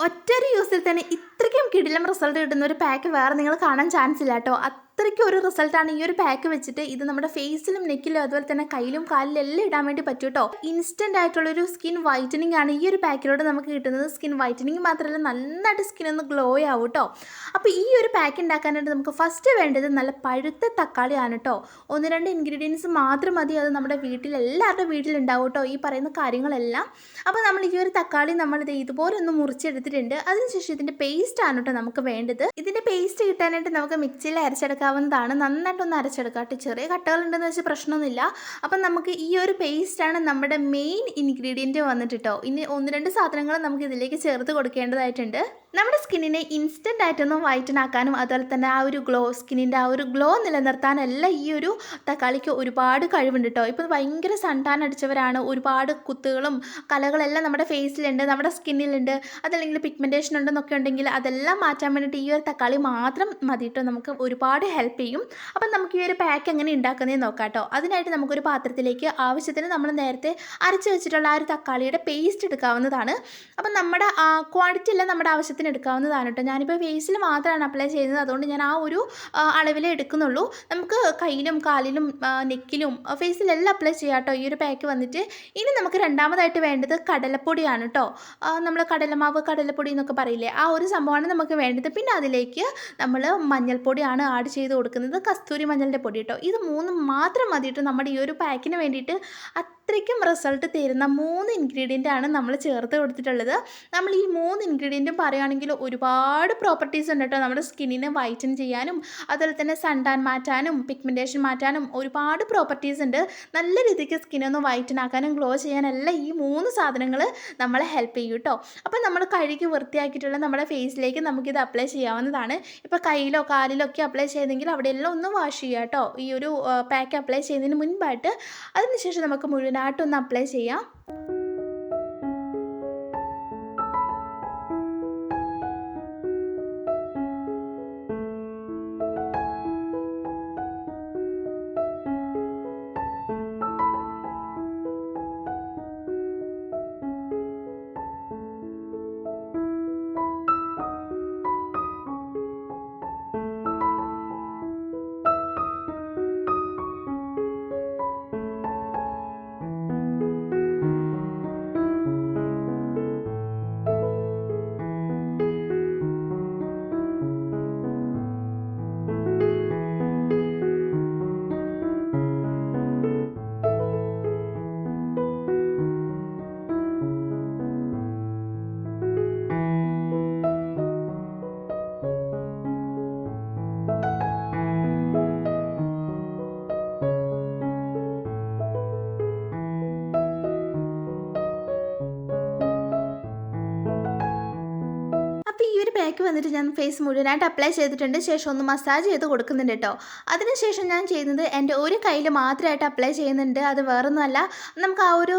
ഒറ്റൊരു യൂസിൽ തന്നെ ഇത്രയ്ക്കും കിടിലം റിസൾട്ട് കിട്ടുന്ന ഒരു പാക്ക് വേറെ നിങ്ങൾ കാണാൻ ചാൻസ് ഇല്ല കേട്ടോ. അത്രയ്ക്കും ഒരു റിസൾട്ടാണ് ഈ ഒരു പാക്ക് വെച്ചിട്ട്. ഇത് നമ്മുടെ ഫേസിലും നെക്കിലും അതുപോലെ തന്നെ കയ്യിലും കാലിലും എല്ലാം ഇടാൻ വേണ്ടി പറ്റും കേട്ടോ. ഇൻസ്റ്റന്റ് ആയിട്ടുള്ളൊരു സ്കിൻ വൈറ്റനിങ് ആണ് ഈ ഒരു പാക്കിലൂടെ നമുക്ക് കിട്ടുന്നത്. സ്കിൻ വൈറ്റനിങ് മാത്രമല്ല, നന്നായിട്ട് സ്കിൻ ഒന്ന് ഗ്ലോ ആവും കേട്ടോ. അപ്പോൾ ഈ ഒരു പാക്ക് ഉണ്ടാക്കാനായിട്ട് നമുക്ക് ഫസ്റ്റ് വേണ്ടത് നല്ല പഴുത്ത തക്കാളിയാണ് കേട്ടോ. 1-2 ഇൻഗ്രീഡിയൻസ് മാത്രം മതി. അത് നമ്മുടെ എല്ലാവരുടെ വീട്ടിലുണ്ടാവും കേട്ടോ ഈ പറയുന്ന കാര്യങ്ങളെല്ലാം. അപ്പോൾ നമ്മൾ ഈ ഒരു തക്കാളി നമ്മളിത് ഇതുപോലെ ഒന്ന് മുറിച്ചെടുത്തിട്ടുണ്ട്. അതിനുശേഷം ഇതിൻ്റെ പേസ്റ്റ് ആണ് കേട്ടോ നമുക്ക് വേണ്ടത്. ഇതിൻ്റെ പേസ്റ്റ് കിട്ടാനായിട്ട് നമുക്ക് മിക്സിയിൽ അരച്ചെടുക്കാവുന്നതാണ്. നന്നായിട്ടൊന്ന് അരച്ചെടുക്കാം കേട്ടോ. ചെറിയ കട്ടകളുണ്ടെന്ന് വെച്ചാൽ പ്രശ്നമൊന്നുമില്ല. അപ്പം നമുക്ക് ഈ ഒരു പേസ്റ്റാണ് നമ്മുടെ മെയിൻ ഇൻഗ്രീഡിയൻറ്റ് വന്നിട്ട് കേട്ടോ. ഇനി 1-2 സാധനങ്ങൾ നമുക്ക് ഇതിലേക്ക് ചേർത്ത് കൊടുക്കേണ്ടതായിട്ടുണ്ട്. നമ്മുടെ സ്കിന്നിനെ ഇൻസ്റ്റൻ്റ് ആയിട്ടൊന്ന് വൈറ്റൻ ആക്കാനും അതുപോലെ തന്നെ ആ ഒരു സ്കിന്നിൻ്റെ ആ ഒരു ഗ്ലോ നിലനിർത്താനെല്ലാം ഈ ഒരു തക്കാളിക്ക് ഒരുപാട് കഴിവുണ്ട് കേട്ടോ. ഇപ്പോൾ ഭയങ്കര സൺടാൻ അടിച്ചവരാണ്, ഒരുപാട് കുത്തുകളും കലകളെല്ലാം നമ്മുടെ ഫേസിലുണ്ട്, നമ്മുടെ സ്കിന്നിലുണ്ട്, അതല്ലെങ്കിൽ പിഗ്മെൻറ്റേഷൻ ഉണ്ടെന്നൊക്കെ ഉണ്ടെങ്കിൽ അതെല്ലാം മാറ്റാൻ വേണ്ടിയിട്ട് ഈ ഒരു തക്കാളി മാത്രം മതി കേട്ടോ. നമുക്ക് ഒരുപാട് ഹെൽപ്പ് ചെയ്യും. അപ്പം നമുക്ക് ഈ ഒരു പാക്ക് എങ്ങനെ ഉണ്ടാക്കുന്നതെന്ന് നോക്കാം കേട്ടോ. അതിനായിട്ട് നമുക്കൊരു പാത്രത്തിലേക്ക് ആവശ്യത്തിന് നമ്മൾ നേരത്തെ അരച്ച് വെച്ചിട്ടുള്ള ആ ഒരു തക്കാളിയുടെ പേസ്റ്റ് എടുക്കാവുന്നതാണ്. അപ്പം നമ്മുടെ ക്വാണ്ടിറ്റി എല്ലാം നമ്മുടെ ആവശ്യത്തിന് എടുക്കാവുന്നതാണ് കേട്ടോ. ഞാനിപ്പോൾ ഫേസിൽ മാത്രമാണ് അപ്ലൈ ചെയ്യുന്നത്, അതുകൊണ്ട് ഞാൻ ആ ഒരു അളവിലേ എടുക്കുന്നുള്ളൂ. നമുക്ക് കയ്യിലും കാലിലും നെക്കിലും ഫേസിലെല്ലാം അപ്ലൈ ചെയ്യാം കേട്ടോ ഈ ഒരു പാക്ക് വന്നിട്ട്. ഇനി നമുക്ക് രണ്ടാമതായിട്ട് വേണ്ടത് കടലപ്പൊടിയാണ് കേട്ടോ. നമ്മൾ കടലമാവ് കടലപ്പൊടി എന്നൊക്കെ പറയില്ലേ, ആ ഒരു സംഭവമാണ് നമുക്ക് വേണ്ടത്. പിന്നെ അതിലേക്ക് നമ്മൾ മഞ്ഞൾപ്പൊടിയാണ് ആഡ് ചെയ്ത് കൊടുക്കുന്നത്, കസ്തൂരി മഞ്ഞളിൻ്റെ പൊടി കേട്ടോ. ഇത് 3 മാത്രം മതിയിട്ട് നമ്മുടെ ഈ ഒരു പാക്കിന് വേണ്ടിയിട്ട് അത്രയ്ക്കും റിസൾട്ട് തരുന്ന 3 ഇൻഗ്രീഡിയൻ്റ് ആണ് നമ്മൾ ചേർത്ത് കൊടുത്തിട്ടുള്ളത്. നമ്മൾ ഈ 3 ഇൻഗ്രീഡിയൻറ്റും പറയുകയാണെങ്കിൽ ഒരുപാട് പ്രോപ്പർട്ടീസ് ഉണ്ട് കേട്ടോ. നമ്മുടെ സ്കിന്നിനെ വൈറ്റൻ ചെയ്യാനും അതുപോലെ തന്നെ സൺടാൻ മാറ്റാനും പിഗ്മെൻറ്റേഷൻ മാറ്റാനും ഒരുപാട് പ്രോപ്പർട്ടീസ് ഉണ്ട്. നല്ല രീതിക്ക് സ്കിന്നൊന്ന് വൈറ്റൻ ആക്കാനും ഗ്ലോ ചെയ്യാനെല്ലാം ഈ 3 സാധനങ്ങൾ നമ്മളെ ഹെൽപ്പ് ചെയ്യും കേട്ടോ. അപ്പോൾ നമ്മൾ കഴുകി വൃത്തിയാക്കിയിട്ടുള്ള നമ്മുടെ ഫേസിലേക്ക് നമുക്കിത് അപ്ലൈ ചെയ്യാവുന്നതാണ്. ഇപ്പോൾ കയ്യിലോ കാലിലോ ഒക്കെ അപ്ലൈ ചെയ്തെങ്കിൽ അവിടെയെല്ലാം ഒന്ന് വാഷ് ചെയ്യുക കേട്ടോ ഈ ഒരു പാക്ക് അപ്ലൈ ചെയ്യുന്നതിന് മുൻപായിട്ട്. അതിനുശേഷം നമുക്ക് മുഴുവനായിട്ടൊന്ന് അപ്ലൈ ചെയ്യാം. ഈ ഒരു പാക്ക് വന്നിട്ട് ഞാൻ ഫേസ് മുഴുവനായിട്ട് അപ്ലൈ ചെയ്തിട്ടുണ്ട്. ശേഷം ഒന്ന് മസാജ് ചെയ്ത് കൊടുക്കുന്നുണ്ട് കേട്ടോ. അതിനുശേഷം ഞാൻ ചെയ്യുന്നത് എൻ്റെ ഒരു കയ്യിൽ മാത്രമായിട്ട് അപ്ലൈ ചെയ്യുന്നുണ്ട്. അത് വേറൊന്നുമല്ല, നമുക്ക് ആ ഒരു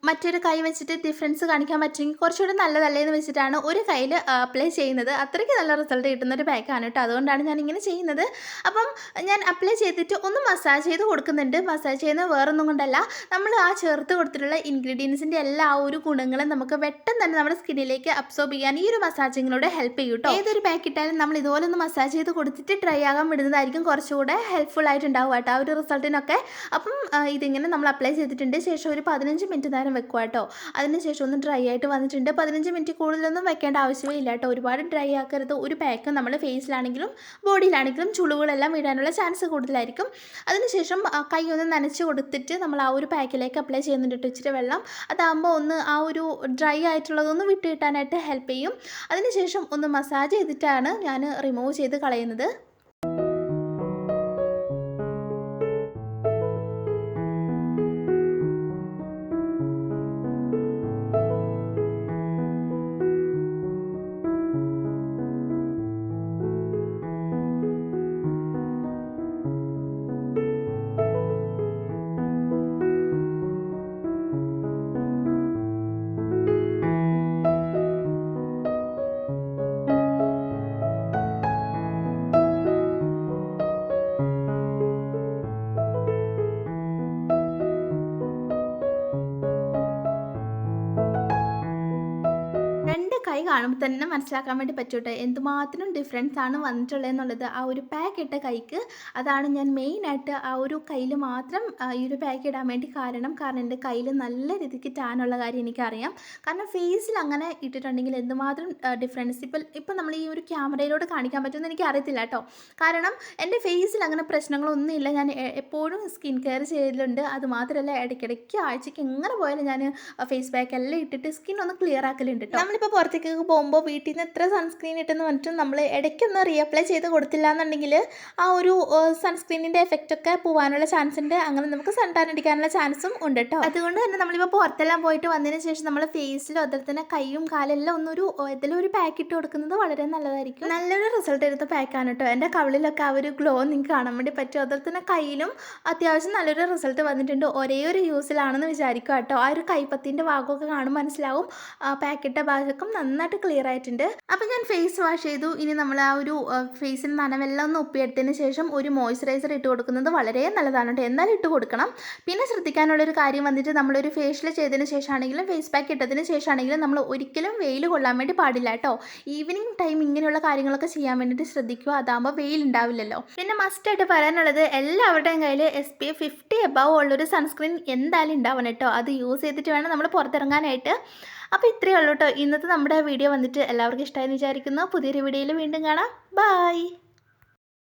മറ്റൊരു കൈ വെച്ചിട്ട് ഡിഫറൻസ് കാണിക്കാൻ പറ്റുമെങ്കിൽ കുറച്ചുകൂടി നല്ലതല്ലേ എന്ന് വെച്ചിട്ടാണ് ഒരു കയ്യിൽ അപ്ലൈ ചെയ്യുന്നത്. അത്രയ്ക്ക് നല്ല റിസൾട്ട് കിട്ടുന്നൊരു പാക്കാണ് കേട്ടോ. അതുകൊണ്ടാണ് ഞാനിങ്ങനെ ചെയ്യുന്നത്. അപ്പം ഞാൻ അപ്ലൈ ചെയ്തിട്ട് ഒന്ന് മസാജ് ചെയ്ത് കൊടുക്കുന്നുണ്ട്. മസാജ് ചെയ്യുന്നത് വേറൊന്നും കൊണ്ടല്ല, നമ്മൾ ആ ചേർത്ത് കൊടുത്തിട്ടുള്ള ഇൻഗ്രീഡിയൻസിൻ്റെ എല്ലാ ആ ഒരു ഗുണങ്ങളും നമുക്ക് പെട്ടെന്ന് തന്നെ നമ്മുടെ സ്കിന്നിലേക്ക് അബ്സോർബ് ചെയ്യാൻ ഈ ഒരു മസാജിങ്ങിലൂടെ ഹെൽപ്പ് ചെയ്യും കേട്ടോ. ഏതൊരു പാക്ക് ഇട്ടാലും നമ്മൾ ഇതുപോലെ ഒന്ന് മസാജ് ചെയ്ത് കൊടുത്തിട്ട് ഡ്രൈ ആകാൻ വിടുന്നതായിരിക്കും കുറച്ചുകൂടെ ഹെൽപ്ഫുൾ ആയിട്ടുണ്ടാവും കേട്ടോ ആ ഒരു റിസൾട്ടിനൊക്കെ. അപ്പം ഇതിങ്ങനെ നമ്മൾ അപ്ലൈ ചെയ്തിട്ടുണ്ട്. ശേഷം ഒരു 15 മിനിറ്റ് നേരം വെക്കുക കേട്ടോ. അതിനുശേഷം ഒന്ന് ഡ്രൈ ആയിട്ട് വന്നിട്ടുണ്ട്. 15 മിനിറ്റ് കൂടുതലൊന്നും വെക്കേണ്ട ആവശ്യമേ ഇല്ല കേട്ടോ. ഒരുപാട് ഡ്രൈ ആക്കരുത്. ഒരു പാക്ക് നമ്മൾ ഫേസിലാണെങ്കിലും ബോഡിയിലാണെങ്കിലും ചുളിവുകളെല്ലാം വീഴാനുള്ള ചാൻസ് കൂടുതലായിരിക്കും. അതിനുശേഷം കൈ ഒന്ന് നനച്ച് കൊടുത്തിട്ട് നമ്മൾ ആ ഒരു പാക്കിലേക്ക് അപ്ലൈ ചെയ്യുന്നുണ്ട് കേട്ടോ ഇച്ചിരി വെള്ളം. അതാകുമ്പോൾ ഒന്ന് ആ ഒരു ഡ്രൈ ആയിട്ടുള്ളതൊന്ന് വിട്ട് കിട്ടാനായിട്ട് ഹെൽപ്പ് ചെയ്യും. അതിനുശേഷം ഒന്ന് മസാജ് ചെയ്തിട്ടാണ് ഞാൻ റിമൂവ് ചെയ്ത് കളയുന്നത്. കാണുമ്പോൾ തന്നെ മനസ്സിലാക്കാൻ വേണ്ടി പറ്റൂട്ടെ എന്തുമാത്രം ഡിഫറൻസ് ആണ് വന്നിട്ടുള്ളതെന്നുള്ളത്. ആ ഒരു പാക്ക് ഇട്ട കൈക്ക് അതാണ് ഞാൻ മെയിനായിട്ട് ആ ഒരു കയ്യിൽ മാത്രം ഈ ഒരു പാക്ക് ഇടാൻ വേണ്ടി കാരണം എൻ്റെ കയ്യിൽ നല്ല രീതിക്ക് ടാനുള്ള കാര്യം എനിക്കറിയാം. കാരണം ഫേസിൽ അങ്ങനെ ഇട്ടിട്ടുണ്ടെങ്കിൽ എന്തുമാത്രം ഡിഫറൻസ് ഇപ്പം നമ്മൾ ഈ ഒരു ക്യാമറയിലൂടെ കാണിക്കാൻ പറ്റുമെന്ന് എനിക്ക് അറിയത്തില്ല കേട്ടോ. കാരണം എൻ്റെ ഫേസിൽ അങ്ങനെ പ്രശ്നങ്ങളൊന്നുമില്ല. ഞാൻ എപ്പോഴും സ്കിൻ കെയർ ചെയ്യലുണ്ട്. അതുമാത്രമല്ല ഇടയ്ക്കിടയ്ക്ക് ആഴ്ചയ്ക്ക് എങ്ങനെ പോയാലും ഞാൻ ഫേസ് പാക്ക് എല്ലാം ഇട്ടിട്ട് സ്കിൻ ഒന്ന് ക്ലിയർ ആക്കലുണ്ട് കേട്ടോ. നമ്മളിപ്പോൾ പുറത്തേക്കൊക്കെ പോകുമ്പോൾ വീട്ടിൽ നിന്ന് എത്ര സൺസ്ക്രീൻ ഇട്ടെന്ന് പറഞ്ഞിട്ട് നമ്മൾ ഇടയ്ക്കൊന്ന് റീഅപ്ലൈ ചെയ്ത് കൊടുത്തില്ല എന്നുണ്ടെങ്കിൽ ആ ഒരു സൺസ്ക്രീനിൻ്റെ എഫക്റ്റൊക്കെ പോകാനുള്ള ചാൻസ് ഉണ്ട്. അങ്ങനെ നമുക്ക് സൺ ടാൻ അടിക്കാനുള്ള ചാൻസും ഉണ്ട് കേട്ടോ. അതുകൊണ്ട് തന്നെ നമ്മളിപ്പോൾ പുറത്തെല്ലാം പോയിട്ട് വന്നതിന് ശേഷം നമ്മൾ ഫേസിലും അതുപോലെ തന്നെ കൈയും കാലെല്ലാം ഒന്നൊരു ഏതെങ്കിലും ഒരു പാക്ക് ഇട്ട് കൊടുക്കുന്നത് വളരെ നല്ലതായിരിക്കും. നല്ലൊരു റിസൾട്ട് എടുത്ത പാക്കാണ് കേട്ടോ. എൻ്റെ കവിളിലൊക്കെ ആ ഒരു ഗ്ലോ നിങ്ങൾക്ക് കാണാൻ വേണ്ടി പറ്റും. അതുപോലെ തന്നെ കയ്യിലും അത്യാവശ്യം നല്ലൊരു റിസൾട്ട് വന്നിട്ടുണ്ട്. ഒരേ ഒരു യൂസിലാണെന്ന് വിചാരിക്കുക കേട്ടോ. ആ ഒരു കൈപ്പത്തിൻ്റെ ഭാഗമൊക്കെ കാണുമ്പോൾ മനസ്സിലാവും പാക്കിട്ട ഭാഗമൊക്കെ നന്നായിട്ട് ക്ലിയർ ആയിട്ടുണ്ട്. അപ്പോൾ ഞാൻ ഫേസ് വാഷ് ചെയ്തു. ഇനി നമ്മൾ ആ ഒരു ഫേസിൽ നനവെല്ലാം ഒന്ന് ഒപ്പിയെടുത്തതിന് ശേഷം ഒരു മോയ്സ്ചറൈസർ ഇട്ട് കൊടുക്കുന്നത് വളരെ നല്ലതാണ് കേട്ടോ. എന്നാലും ഇട്ട് കൊടുക്കണം. പിന്നെ ശ്രദ്ധിക്കാനുള്ളൊരു കാര്യം വന്നിട്ട് നമ്മളൊരു ഫേഷ്യൽ ചെയ്തതിന് ശേഷമാണെങ്കിലും ഫേസ് പാക്ക് ഇട്ടതിന് ശേഷമാണെങ്കിലും നമ്മൾ ഒരിക്കലും വെയിൽ കൊള്ളാൻ വേണ്ടി പാടില്ല കേട്ടോ. ഈവനിങ് ടൈം ഇങ്ങനെയുള്ള കാര്യങ്ങളൊക്കെ ചെയ്യാൻ വേണ്ടിയിട്ട് ശ്രദ്ധിക്കുക. അതാകുമ്പോൾ വെയിൽ ഉണ്ടാവില്ലല്ലോ. പിന്നെ മസ്റ്റായിട്ട് പറയാനുള്ളത് എല്ലാവരുടെയും കയ്യിൽ SPF 50 എബവ് ഉള്ളൊരു സൺസ്ക്രീൻ എന്തായാലും ഉണ്ടാവണം കേട്ടോ. അത് യൂസ് ചെയ്തിട്ട് വേണം നമ്മൾ പുറത്തിറങ്ങാനായിട്ട്. അപ്പോൾ ഇത്രയേ ഉള്ളൂ കേട്ടോ. ഇന്നത്തെ നമ്മുടെ വീഡിയോ വന്നിട്ട് എല്ലാവർക്കും ഇഷ്ടമായെന്ന് വിചാരിക്കുന്നു. പുതിയൊരു വീഡിയോയിൽ വീണ്ടും കാണാം. ബൈ.